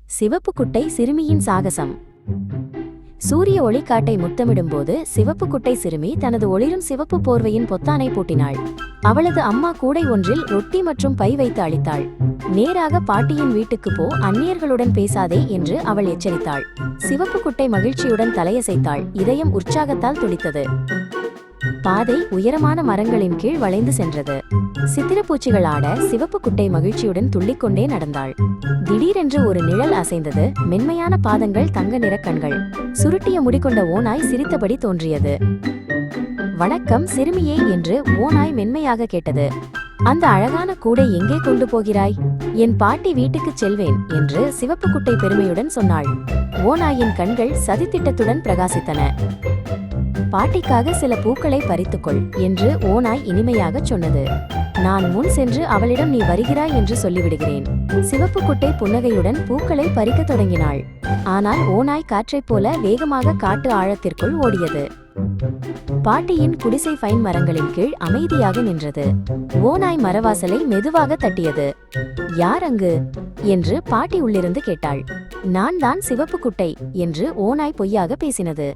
சிவப்பு குட்டை சிறுமியின் சாகசம். சூரிய ஒளிக்காட்டை முத்தமிடும்போது சிவப்பு குட்டை சிறுமி தனது ஒளிரும் சிவப்பு போர்வையின் பொத்தானை பூட்டினாள். அவளது அம்மா கூடை ஒன்றில் ரொட்டி மற்றும் பை வைத்து அளித்தாள். நேராக பாட்டியின் வீட்டுக்கு போ, அந்நியர்களுடன் பேசாதே என்று அவள் எச்சரித்தாள். சிவப்பு குட்டை மகிழ்ச்சியுடன் தலையசைத்தாள். இதயம் உற்சாகத்தால் துடித்தது. பாதை உயரமான மரங்களின் கீழ் வளைந்து சென்றது. சித்திரப்பூச்சிகள் ஆட சிவப்பு குட்டை மகிழ்ச்சியுடன் துள்ளிக்கொண்டே நடந்தாள். திடீரென்று ஒரு நிழல் அசைந்தது. மென்மையான பாதங்கள், தங்க நிற கண்கள். சுருட்டிய முடிகொண்ட ஓநாய் சிரித்தபடி தோன்றியது. வணக்கம் சிறுமியே என்று ஓநாய் மென்மையாக கேட்டது. அந்த அழகான கூடை எங்கே கொண்டு போகிறாய்? என் பாட்டி வீட்டுக்குச் செல்வேன் என்று சிவப்பு குட்டை பெருமையுடன் சொன்னாள். ஓநாயின் கண்கள் சதித்திட்டத்துடன் பிரகாசித்தன. பாட்டிக்காக சில பூக்களை பறித்துக்கொள் என்று ஓநாய் இனிமையாகச் சொன்னது. நான் முன் சென்று அவளிடம் நீ வருகிறாய் என்று சொல்லிவிடுகிறேன். சிவப்பு குட்டை புன்னகையுடன் பூக்களை பறிக்கத் தொடங்கினாள். ஆனால் ஓநாய் காற்றைப் போல வேகமாக காட்டு ஆழத்திற்குள் ஓடியது. பாட்டியின் குடிசை பைன் மரங்களின் கீழ் அமைதியாக நின்றது. ஓநாய் மரவாசலை மெதுவாக தட்டியது. யார் அங்கு என்று பாட்டி உள்ளிருந்து கேட்டாள். நான் தான் சிவப்பு குட்டை என்று ஓநாய் பொய்யாக பேசினது.